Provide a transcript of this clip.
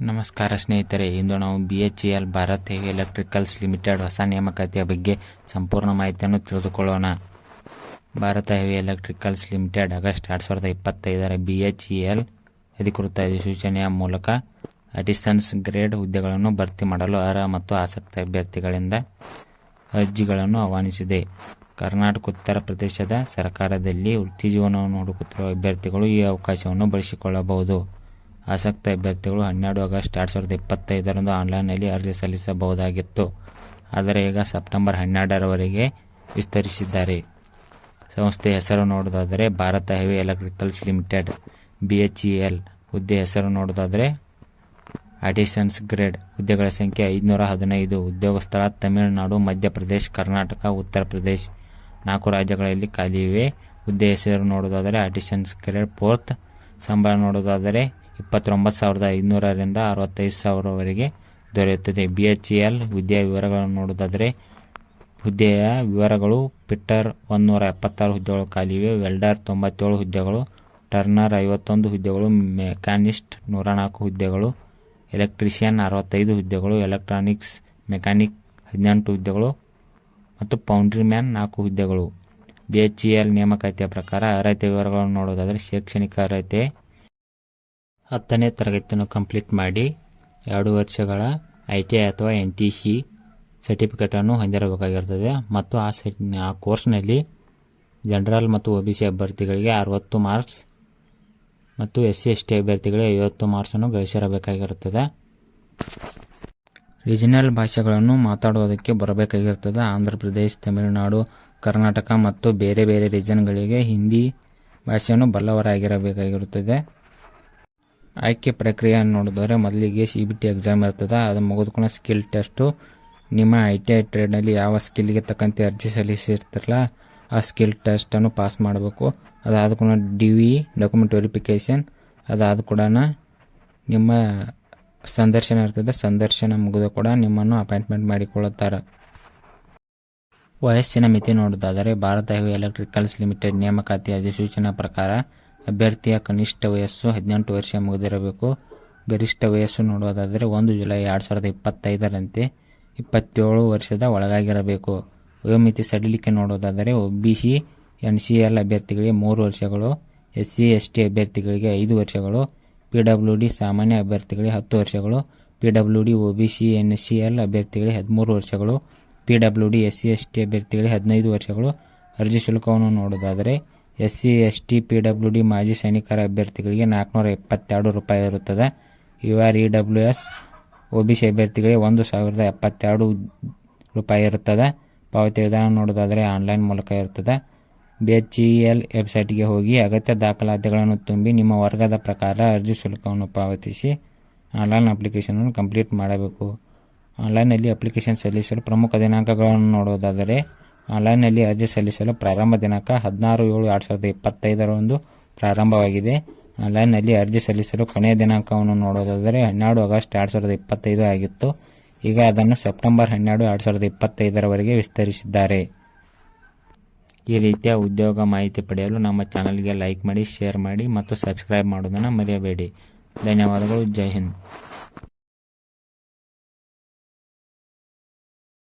ನಮಸ್ಕಾರ ಸ್ನೇಹಿತರೆ, ಇಂದು ನಾವು BHEL Bharat heavy electricals limited ಹೊಸ ನೇಮಕಾತಿಯ ಬಗ್ಗೆ ಸಂಪೂರ್ಣ ಮಾಹಿತಿಯನ್ನು ತಿಳಿದುಕೊಳ್ಳೋಣ. Bharat heavy electricals limited August 2025 BHEL ಅಧಿಕೃತ ಅಧಿಸೂಚನೆಯ ಮೂಲಕ ಅಡಿಷನ್ಸ್ ಗ್ರೇಡ್ ಹುದ್ದೆಗಳನ್ನು ಭರ್ತಿ ಮಾಡಲು ಅರ್ಹ ಮತ್ತು ಆಸಕ್ತ ಅಭ್ಯರ್ಥಿಗಳಿಂದ ಅರ್ಜಿಗಳನ್ನು ಆಹ್ವಾನಿಸಿದೆ. ಕರ್ನಾಟಕ ಉತ್ತರ ಪ್ರದೇಶದ ಸರ್ಕಾರದಲ್ಲಿ ವೃತ್ತಿ ಜೀವನವನ್ನು ಹುಡುಕುತ್ತಿರುವ ಅಭ್ಯರ್ಥಿಗಳು ಈ ಅವಕಾಶವನ್ನು ಬಳಸಿಕೊಳ್ಳಬಹುದು. ಆಸಕ್ತ ಅಭ್ಯರ್ಥಿಗಳು 12 ಆಗಸ್ಟ್ 2025 ಆನ್ಲೈನ್ನಲ್ಲಿ ಅರ್ಜಿ ಸಲ್ಲಿಸಬಹುದಾಗಿತ್ತು. ಆದರೆ ಈಗ ಸೆಪ್ಟೆಂಬರ್ 12 ವಿಸ್ತರಿಸಿದ್ದಾರೆ. ಸಂಸ್ಥೆ ಹೆಸರು ನೋಡೋದಾದರೆ Bharat heavy electricals limited BHEL. ಹುದ್ದೆ ಹೆಸರು ನೋಡೋದಾದರೆ ಅಡಿಷನ್ಸ್ ಗ್ರೇಡ್. ಹುದ್ದೆಗಳ ಸಂಖ್ಯೆ 515. ಉದ್ಯೋಗ ಸ್ಥಳ ತಮಿಳುನಾಡು, ಮಧ್ಯಪ್ರದೇಶ, ಕರ್ನಾಟಕ, ಉತ್ತರ ಪ್ರದೇಶ. 4 ರಾಜ್ಯಗಳಲ್ಲಿ ಖಾಲಿ ಇವೆ. ಹುದ್ದೆ ಹೆಸರು ನೋಡೋದಾದರೆ ಅಡಿಷನ್ಸ್ ಗ್ರೇಡ್ 4th. ಸಂಬಳ ನೋಡೋದಾದರೆ 29,500 ರಿಂದ 65,000 ದೊರೆಯುತ್ತದೆ. BHEL ಹುದ್ದೆಯ ವಿವರಗಳನ್ನು ನೋಡೋದಾದರೆ ಹುದ್ದೆಯ ವಿವರಗಳು: ಫಿಟ್ಟರ್ 176 ಹುದ್ದೆಗಳು ಖಾಲಿ ಇವೆ, ವೆಲ್ಡರ್ 97 ಹುದ್ದೆಗಳು, ಟರ್ನರ್ 51 ಹುದ್ದೆಗಳು, ಮೆಕ್ಯಾನಿಸ್ಟ್ 104 ಹುದ್ದೆಗಳು, ಎಲೆಕ್ಟ್ರಿಷಿಯನ್ 65 ಹುದ್ದೆಗಳು, ಎಲೆಕ್ಟ್ರಾನಿಕ್ಸ್ ಮೆಕ್ಯಾನಿಕ್ 18 ಹುದ್ದೆಗಳು ಮತ್ತು ಫೌಂಡ್ರಿ ಮ್ಯಾನ್ 4 ಹುದ್ದೆಗಳು. BHEL ನೇಮಕಾತಿಯ ಪ್ರಕಾರ ಅರ್ಹತೆ ವಿವರಗಳನ್ನು ನೋಡೋದಾದರೆ ಶೈಕ್ಷಣಿಕ ಅರ್ಹತೆ 10ನೇ ತರಗತಿಯನ್ನು ಕಂಪ್ಲೀಟ್ ಮಾಡಿ 2 ವರ್ಷಗಳ ITI ಅಥವಾ NTC ಸರ್ಟಿಫಿಕೇಟನ್ನು ಹೊಂದಿರಬೇಕಾಗಿರುತ್ತದೆ ಮತ್ತು ಆ ಕೋರ್ಸ್ನಲ್ಲಿ ಜನರಲ್ ಮತ್ತು OBC ಅಭ್ಯರ್ಥಿಗಳಿಗೆ 60 ಮಾರ್ಕ್ಸ್ ಮತ್ತು SC/ST ಅಭ್ಯರ್ಥಿಗಳಿಗೆ 50 ಮಾರ್ಕ್ಸನ್ನು ಗಳಿಸಿರಬೇಕಾಗಿರುತ್ತದೆ. ರೀಜನಲ್ ಭಾಷೆಗಳನ್ನು ಮಾತಾಡೋದಕ್ಕೆ ಬರಬೇಕಾಗಿರುತ್ತದೆ. ಆಂಧ್ರ ಪ್ರದೇಶ, ತಮಿಳುನಾಡು, ಕರ್ನಾಟಕ ಮತ್ತು ಬೇರೆ ಬೇರೆ ರೀಜನ್ಗಳಿಗೆ ಹಿಂದಿ ಭಾಷೆಯನ್ನು ಬಲ್ಲವರಾಗಿರಬೇಕಾಗಿರುತ್ತದೆ. ಆಯ್ಕೆ ಪ್ರಕ್ರಿಯೆಯನ್ನು ನೋಡಿದರೆ ಮೊದಲಿಗೆ CBT ಎಕ್ಸಾಮ್ ಇರ್ತದೆ. ಅದು ಮುಗಿದುಕೊಂಡು ಸ್ಕಿಲ್ ಟೆಸ್ಟು. ನಿಮ್ಮ ITI ಟ್ರೇಡ್ನಲ್ಲಿ ಯಾವ ಸ್ಕಿಲ್ಗೆ ತಕ್ಕಂತೆ ಅರ್ಜಿ ಸಲ್ಲಿಸಿರ್ತಿರಲ್ಲ ಆ ಸ್ಕಿಲ್ ಟೆಸ್ಟನ್ನು ಪಾಸ್ ಮಾಡಬೇಕು. ಅದಾದ ಕೂಡ DV ಡಾಕ್ಯುಮೆಂಟ್ ವೆರಿಫಿಕೇಷನ್. ಅದಾದ ಕೂಡ ನಿಮ್ಮ ಸಂದರ್ಶನ ಇರ್ತದೆ. ಸಂದರ್ಶನ ಮುಗಿದ ಕೂಡ ನಿಮ್ಮನ್ನು ಅಪಾಯಿಂಟ್ಮೆಂಟ್ ಮಾಡಿಕೊಳ್ಳುತ್ತಾರೆ. ವಯಸ್ಸಿನ ಮಿತಿ ನೋಡೋದಾದರೆ ಭಾರತ ಹೆವಿ ಎಲೆಕ್ಟ್ರಿಕಲ್ಸ್ ಲಿಮಿಟೆಡ್ ನೇಮಕಾತಿ ಅಧಿಸೂಚನಾ ಪ್ರಕಾರ ಅಭ್ಯರ್ಥಿಯ ಕನಿಷ್ಠ ವಯಸ್ಸು 18 ವರ್ಷ ಮುಗಿದಿರಬೇಕು. ಗರಿಷ್ಠ ವಯಸ್ಸು ನೋಡೋದಾದರೆ 1 ಜುಲೈ 2025 27 ವರ್ಷದ ಒಳಗಾಗಿರಬೇಕು. ವಯೋಮಿತಿ ಸಡಿಲಿಕೆ ನೋಡೋದಾದರೆ OBC NCL ಅಭ್ಯರ್ಥಿಗಳಿಗೆ 3 ವರ್ಷಗಳು, SC/ST ಅಭ್ಯರ್ಥಿಗಳಿಗೆ 5 ವರ್ಷಗಳು, PWD ಸಾಮಾನ್ಯ ಅಭ್ಯರ್ಥಿಗಳಿಗೆ 10 ವರ್ಷಗಳು, PWD OBC NCL ಅಭ್ಯರ್ಥಿಗಳಿಗೆ 13 ವರ್ಷಗಳು, PWD SC/ST ಅಭ್ಯರ್ಥಿಗಳಿಗೆ 15 ವರ್ಷಗಳು. ಅರ್ಜಿ ಶುಲ್ಕವನ್ನು ನೋಡೋದಾದರೆ SC/ST PWD ಮಾಜಿ ಸೈನಿಕರ ಅಭ್ಯರ್ಥಿಗಳಿಗೆ 472 ರೂಪಾಯಿ ಇರುತ್ತದೆ. EWS OBC ಅಭ್ಯರ್ಥಿಗಳಿಗೆ 1,072 ರೂಪಾಯಿ ಇರುತ್ತದೆ. ಪಾವತಿ ವಿಧಾನ ನೋಡೋದಾದರೆ ಆನ್ಲೈನ್ ಮೂಲಕ ಇರುತ್ತದೆ. BHEL ವೆಬ್ಸೈಟ್ಗೆ ಹೋಗಿ ಅಗತ್ಯ ದಾಖಲಾತಿಗಳನ್ನು ತುಂಬಿ ನಿಮ್ಮ ವರ್ಗದ ಪ್ರಕಾರ ಅರ್ಜಿ ಶುಲ್ಕವನ್ನು ಪಾವತಿಸಿ ಆನ್ಲೈನ್ ಅಪ್ಲಿಕೇಶನನ್ನು ಕಂಪ್ಲೀಟ್ ಮಾಡಬೇಕು. ಆನ್ಲೈನ್ನಲ್ಲಿ ಅಪ್ಲಿಕೇಶನ್ ಸಲ್ಲಿಸಲು ಪ್ರಮುಖ ದಿನಾಂಕಗಳನ್ನು ನೋಡೋದಾದರೆ ಆನ್ಲೈನ್ನಲ್ಲಿ ಅರ್ಜಿ ಸಲ್ಲಿಸಲು ಪ್ರಾರಂಭ ದಿನಾಂಕ 16/7/2025 ಪ್ರಾರಂಭವಾಗಿದೆ. ಆನ್ಲೈನ್ನಲ್ಲಿ ಅರ್ಜಿ ಸಲ್ಲಿಸಲು ಕೊನೆಯ ದಿನಾಂಕವನ್ನು ನೋಡೋದಾದರೆ 12 ಆಗಸ್ಟ್ 2025 ಆಗಿತ್ತು. ಈಗ ಅದನ್ನು ಸೆಪ್ಟೆಂಬರ್ 12, 2025 ವಿಸ್ತರಿಸಿದ್ದಾರೆ. ಈ ರೀತಿಯ ಉದ್ಯೋಗ ಮಾಹಿತಿ ಪಡೆಯಲು ನಮ್ಮ ಚಾನಲ್ಗೆ ಲೈಕ್ ಮಾಡಿ, ಶೇರ್ ಮಾಡಿ ಮತ್ತು ಸಬ್ಸ್ಕ್ರೈಬ್ ಮಾಡೋದನ್ನು ಮರೆಯಬೇಡಿ. ಧನ್ಯವಾದಗಳು. ಜೈ ಹಿಂದ್.